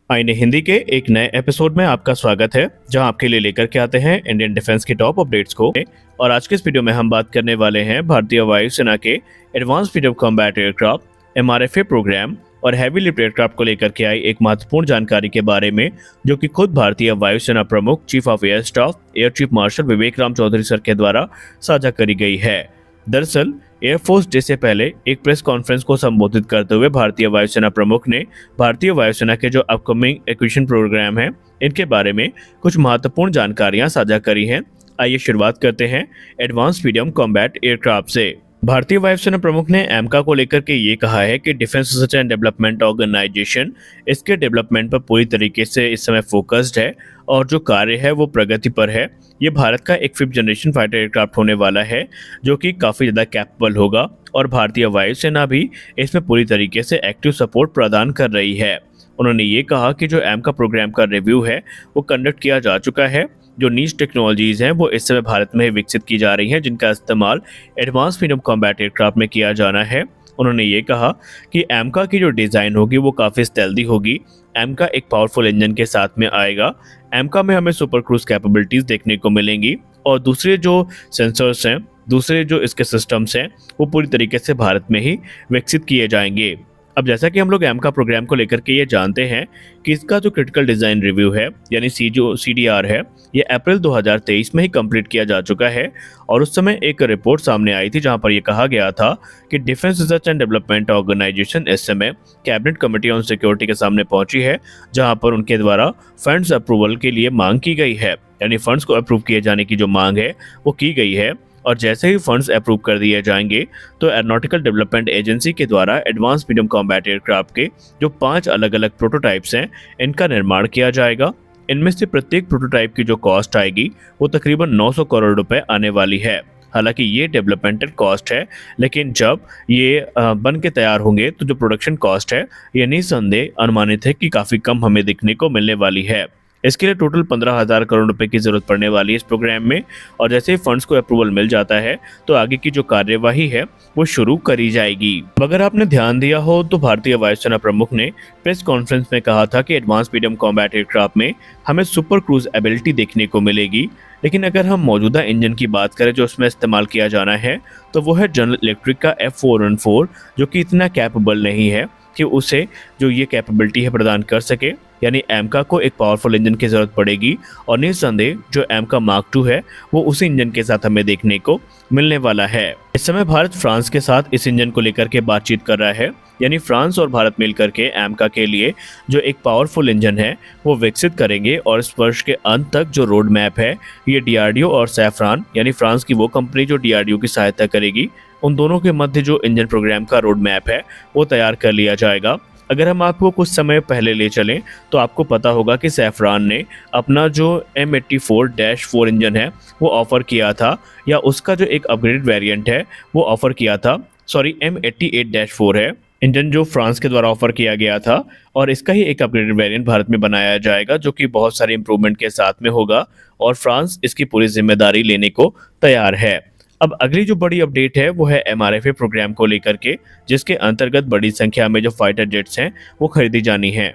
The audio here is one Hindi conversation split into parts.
आईने हिंदी के एक नए एपिसोड में आपका स्वागत है, जहां आपके लिए लेकर के आते हैं इंडियन डिफेंस के टॉप अपडेट्स को। और आज के इस वीडियो में हम बात करने वाले हैं भारतीय वायुसेना के advance freedom combat aircraft MRFA programme और हैवी लिफ्ट एयरक्राफ्ट को लेकर के आई एक महत्वपूर्ण जानकारी के बारे में, जो कि खुद भारतीय वायुसेना प्रमुख chief of air staff air chief marshal Vivek Ram Chaudhary sir के द्वारा साझा करी गई है। दरअसल एयरफोर्स डे से पहले एक प्रेस कॉन्फ्रेंस को संबोधित करते हुए भारतीय वायुसेना प्रमुख ने भारतीय वायुसेना के जो अपकमिंग एक्विजिशन प्रोग्राम है, इनके बारे में कुछ महत्वपूर्ण जानकारियां साझा करी हैं। आइए शुरुआत करते हैं एडवांस फ्रीडम कॉम्बैट एयरक्राफ्ट से। भारतीय वायुसेना प्रमुख ने एमका को लेकर के ये कहा है कि defence research and development organisation इसके डेवलपमेंट पर पूरी तरीके से इस समय फोकस्ड है और जो कार्य है वो प्रगति पर है। ये भारत का एक 5th जनरेशन फाइटर एयरक्राफ्ट होने वाला है, जो कि काफ़ी ज़्यादा कैपेबल होगा और भारतीय वायुसेना भी इसमें पूरी तरीके से एक्टिव सपोर्ट प्रदान कर रही है। उन्होंने ये कहा कि जो एमका प्रोग्राम का रिव्यू है वो कंडक्ट किया जा चुका है। जो नीच टेक्नोलॉजीज़ हैं वो इस समय भारत में विकसित की जा रही हैं, जिनका इस्तेमाल एडवांस फ्रीडम कॉम्बैट एयरक्राफ्ट में किया जाना है। उन्होंने ये कहा कि एमका की जो डिज़ाइन होगी वो काफ़ी स्टेल्दी होगी। एमका एक पावरफुल इंजन के साथ में आएगा। एमका में हमें सुपर क्रूज कैपेबिलिटीज़ देखने को मिलेंगी और दूसरे जो सेंसर्स हैं, दूसरे जो इसके सिस्टम्स हैं, वो पूरी तरीके से भारत में ही विकसित किए जाएंगे। अब जैसा कि हम लोग एमका प्रोग्राम को लेकर के ये जानते हैं कि इसका जो क्रिटिकल डिज़ाइन रिव्यू है, यानी CDR है, ये अप्रैल 2023 में ही कंप्लीट किया जा चुका है। और उस समय एक रिपोर्ट सामने आई थी जहां पर यह कहा गया था कि defence research and development organisation इस समय कैबिनेट कमेटी ऑन सिक्योरिटी के सामने पहुंची है, जहां पर उनके द्वारा फंड्स अप्रूवल के लिए मांग की गई है, यानी फंड्स को अप्रूव किए जाने की जो मांग है वो की गई है। और जैसे ही फंड्स अप्रूव कर दिए जाएंगे तो एरोनॉटिकल डेवलपमेंट एजेंसी के द्वारा एडवांस मीडियम कॉम्बैट एयरक्राफ्ट के जो 5 अलग अलग प्रोटोटाइप्स हैं, इनका निर्माण किया जाएगा। इनमें से प्रत्येक प्रोटोटाइप की जो कॉस्ट आएगी वो तकरीबन 900 करोड़ रुपए आने वाली है। हालांकि ये डेवलपमेंटल कॉस्ट है, लेकिन जब ये बन के तैयार होंगे तो जो प्रोडक्शन कॉस्ट है ये निसंदेह अनुमानित है कि काफ़ी कम हमें देखने को मिलने वाली है। इसके लिए टोटल 15,000 करोड़ रुपए की जरूरत पड़ने वाली है इस प्रोग्राम में। और जैसे ही फंड्स को अप्रूवल मिल जाता है तो आगे की जो कार्यवाही है वो शुरू करी जाएगी। अगर आपने ध्यान दिया हो तो भारतीय वायुसेना प्रमुख ने प्रेस कॉन्फ्रेंस में कहा था कि एडवांस मीडियम कॉम्बैट एयरक्राफ्ट में हमें सुपर क्रूज एबिलिटी देखने को मिलेगी। लेकिन अगर हम मौजूदा इंजन की बात करें जो उसमें इस्तेमाल किया जाना है, तो वो है जनरल इलेक्ट्रिक का F414, जो कि इतना कैपेबल नहीं है कि उसे जो ये कैपेबिलिटी है प्रदान कर सके। यानी एमका को एक पावरफुल इंजन की जरूरत पड़ेगी और निस्संदेह जो एमका मार्क 2 है वो उसी इंजन के साथ हमें देखने को मिलने वाला है। इस समय भारत फ्रांस के साथ इस इंजन को लेकर के बातचीत कर रहा है, यानी फ्रांस और भारत मिलकर के एमका के लिए जो एक पावरफुल इंजन है वो विकसित करेंगे। और इस वर्ष के अंत तक जो रोड मैप है ये DRDO और सैफरान, यानी फ्रांस की वो कंपनी जो DRDO की सहायता करेगी, उन दोनों के मध्य जो इंजन प्रोग्राम का रोड मैप है वो तैयार कर लिया जाएगा। अगर हम आपको कुछ समय पहले ले चलें तो आपको पता होगा कि सैफरान ने अपना जो M84-4 इंजन है वो ऑफ़र किया था, या उसका जो एक अपग्रेडेड वेरिएंट है वो ऑफ़र किया था। सॉरी, M88-4 है इंजन जो फ्रांस के द्वारा ऑफर किया गया था, और इसका ही एक अपग्रेडेड वेरिएंट भारत में बनाया जाएगा, जो कि बहुत सारे इंप्रूवमेंट के साथ में होगा और फ्रांस इसकी पूरी जिम्मेदारी लेने को तैयार है। अब अगली जो बड़ी अपडेट है वो है MRFA प्रोग्राम को लेकर के, जिसके अंतर्गत बड़ी संख्या में जो फाइटर जेट्स हैं वो खरीदी जानी है।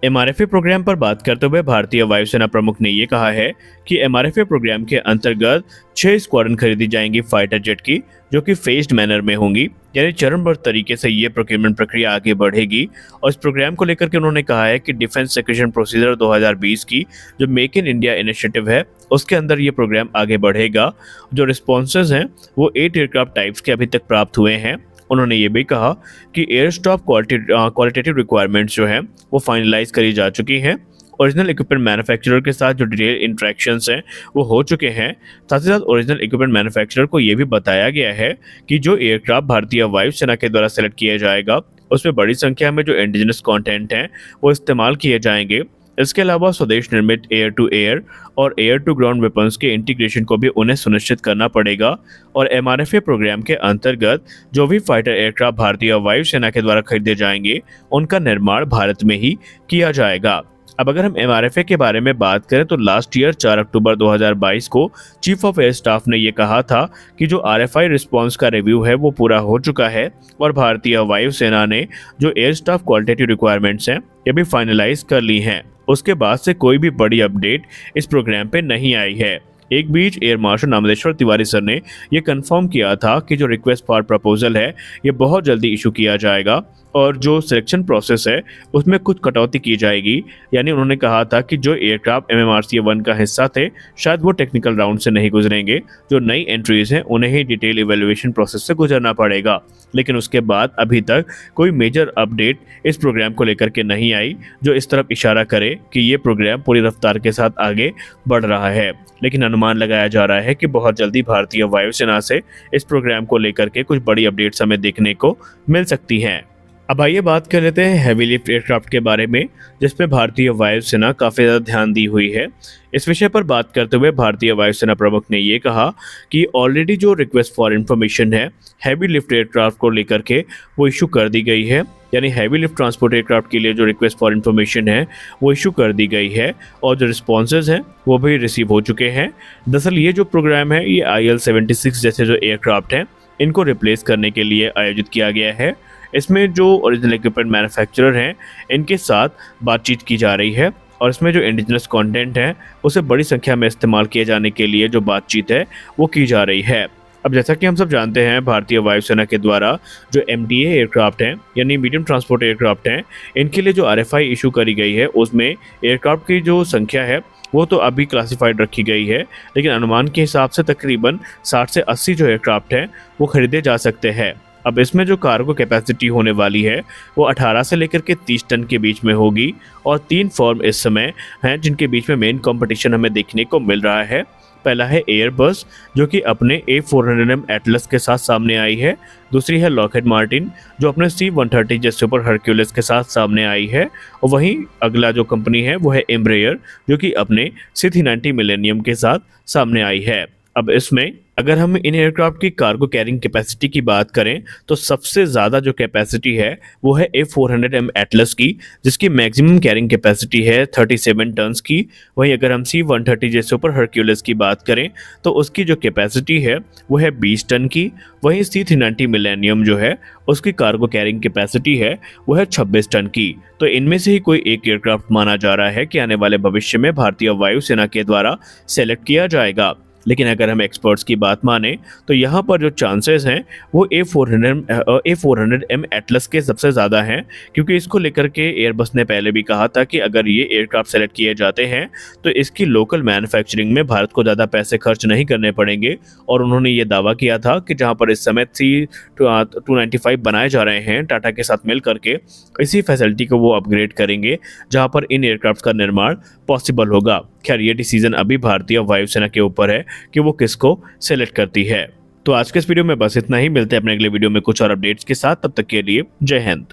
MRFA प्रोग्राम पर बात करते हुए भारतीय वायुसेना प्रमुख ने ये कहा है कि MRFA प्रोग्राम के अंतर्गत 6 स्क्वाड्रन खरीदी जाएंगी फाइटर जेट की, जो कि फेस्ड मैनर में होंगी, यानी चरणबद्ध तरीके से ये प्रोक्योरमेंट प्रक्रिया आगे बढ़ेगी। और इस प्रोग्राम को लेकर के उन्होंने कहा है कि डिफेंस एक्विजिशन प्रोसीजर 2020 की जो मेक इन इंडिया इनिशिएटिव है उसके अंदर ये प्रोग्राम आगे बढ़ेगा। जो रिस्पॉन्सेज हैं वो 8 एयरक्राफ्ट टाइप्स के अभी तक प्राप्त हुए हैं। उन्होंने ये भी कहा कि एयर स्टाफ क्वालिटेटिव रिक्वायरमेंट्स जो हैं वो फाइनलाइज करी जा चुकी हैं। ओरिजिनल इक्विपमेंट मैन्युफैक्चरर के साथ जो डिटेल इंटरेक्शंस हैं वो हो चुके हैं। साथ ही साथ ओरिजिनल इक्विपमेंट मैन्युफैक्चरर को ये भी बताया गया है कि जो एयरक्राफ्ट भारतीय वायुसेना के द्वारा सेलेक्ट किए जाएगा उसमें बड़ी संख्या में जो इंडिजिनस कंटेंट हैं वो इस्तेमाल किए जाएंगे। इसके अलावा स्वदेश निर्मित एयर टू एयर और एयर टू ग्राउंड वेपन्स के इंटीग्रेशन को भी उन्हें सुनिश्चित करना पड़ेगा। और MRFA प्रोग्राम के अंतर्गत जो भी फाइटर एयरक्राफ्ट भारतीय वायुसेना के द्वारा खरीदे जाएंगे उनका निर्माण भारत में ही किया जाएगा। अब अगर हम एमआरएफए के बारे में बात करें तो लास्ट ईयर 4 अक्टूबर 2022 को चीफ ऑफ एयर स्टाफ ने ये कहा था कि जो आरएफआई रिस्पांस का रिव्यू है वो पूरा हो चुका है और भारतीय वायुसेना ने जो एयर स्टाफ क्वालिटेटिव रिक्वायरमेंट्स हैं ये भी फाइनलाइज कर ली हैं। उसके बाद से कोई भी बड़ी अपडेट इस प्रोग्राम पे नहीं आई है। एक बीच एयर मार्शल नामदेश्वर तिवारी सर ने यह कंफर्म किया था कि जो रिक्वेस्ट फॉर प्रपोजल है ये बहुत जल्दी इशू किया जाएगा और जो सिलेक्शन प्रोसेस है उसमें कुछ कटौती की जाएगी। यानी उन्होंने कहा था कि जो एयरक्राफ्ट MMRCA-1 का हिस्सा थे शायद वो टेक्निकल राउंड से नहीं गुजरेंगे, जो नई एंट्रीज हैं उन्हें ही डिटेल इवेल्युएशन प्रोसेस से गुजरना पड़ेगा। लेकिन उसके बाद अभी तक कोई मेजर अपडेट इस प्रोग्राम को लेकर के नहीं आई जो इस तरफ इशारा करे कि ये प्रोग्राम पूरी रफ्तार के साथ आगे बढ़ रहा है। लेकिन अनुमान लगाया जा रहा है कि बहुत जल्दी भारतीय वायुसेना से इस प्रोग्राम को लेकर के कुछ बड़ी अपडेट्स हमें देखने को मिल सकती हैं। अब आइए बात कर लेते हैं हैवी लिफ्ट एयरक्राफ्ट के बारे में, जिसमें भारतीय वायुसेना काफ़ी ज़्यादा ध्यान दी हुई है। इस विषय पर बात करते हुए भारतीय वायुसेना प्रमुख ने ये कहा कि ऑलरेडी जो रिक्वेस्ट फॉर इंफॉर्मेशन है हैवी लिफ्ट एयरक्राफ्ट को लेकर के वो इशू कर दी गई है। यानी हैवी लिफ्ट ट्रांसपोर्ट एयरक्राफ्ट के लिए जो रिक्वेस्ट फॉर इंफॉर्मेशन है वो इशू कर दी गई है और जो रिस्पॉन्सेज हैं वो भी रिसीव हो चुके हैं। दरअसल ये जो प्रोग्राम है ये IL-76 जैसे जो एयरक्राफ्ट हैं इनको रिप्लेस करने के लिए आयोजित किया गया है। इसमें जो ओरिजिनल इक्विपमेंट मैन्युफैक्चरर हैं इनके साथ बातचीत की जा रही है और इसमें जो इंडिजिनस कंटेंट है उसे बड़ी संख्या में इस्तेमाल किए जाने के लिए जो बातचीत है वो की जा रही है। अब जैसा कि हम सब जानते हैं भारतीय वायुसेना के द्वारा जो MDA एयरक्राफ्ट हैं यानी मीडियम ट्रांसपोर्ट एयरक्राफ्ट हैं इनके लिए जो RFI इशू करी गई है उसमें एयरक्राफ्ट की जो संख्या है वो तो अभी क्लासिफाइड रखी गई है, लेकिन अनुमान के हिसाब से तकरीबन 60 से 80 जो एयरक्राफ्ट हैं वो खरीदे जा सकते हैं। अब इसमें जो कार्गो कैपेसिटी होने वाली है वो 18 से लेकर के 30 टन के बीच में होगी और 3 फॉर्म इस समय हैं जिनके बीच में मेन कंपटीशन हमें देखने को मिल रहा है। पहला है एयरबस जो कि अपने A400M एटलस के साथ सामने आई है। दूसरी है लॉकहेड मार्टिन जो अपने C-130 जेट सुपर हरक्यूलिस के साथ सामने आई है। और वहीं अगला जो कंपनी है वो है एम्ब्रेयर जो कि अपने C-390 मिलेनियम के साथ सामने आई है। अब इसमें अगर हम इन एयरक्राफ्ट की कार्गो कैरिंग कैपेसिटी की बात करें तो सबसे ज़्यादा जो कैपेसिटी है वो है A400M एटलस की जिसकी मैक्सिमम कैरिंग कैपेसिटी है 37 टन्स की। वहीं अगर हम C-130 जे सुपर हरक्यूलिस की बात करें तो उसकी जो कैपेसिटी है वो है 20 टन की। वहीं C-390 मिलेनियम जो है उसकी कार्गो कैरिंग कैपेसिटी है वो है 26 टन की। तो इनमें से ही कोई एक एयरक्राफ्ट माना जा रहा है कि आने वाले भविष्य में भारतीय वायुसेना के द्वारा सेलेक्ट किया जाएगा। लेकिन अगर हम एक्सपर्ट्स की बात माने तो यहाँ पर जो चांसेस हैं वो A400M एटलस के सबसे ज़्यादा हैं, क्योंकि इसको लेकर के एयरबस ने पहले भी कहा था कि अगर ये एयरक्राफ्ट सेलेक्ट किए जाते हैं तो इसकी लोकल मैन्युफैक्चरिंग में भारत को ज़्यादा पैसे खर्च नहीं करने पड़ेंगे। और उन्होंने ये दावा किया था कि जहाँ पर इस समय C-295 बनाए जा रहे हैं टाटा के साथ मिल करके, इसी फैसिलिटी को वो अपग्रेड करेंगे जहाँ पर इन एयरक्राफ्ट का निर्माण पॉसिबल होगा। खैर ये डिसीजन अभी भारतीय वायुसेना के ऊपर है कि वो किसको सेलेक्ट करती है। तो आज के इस वीडियो में बस इतना ही। मिलते हैं अपने अगले वीडियो में कुछ और अपडेट्स के साथ। तब तक के लिए जय हिंद।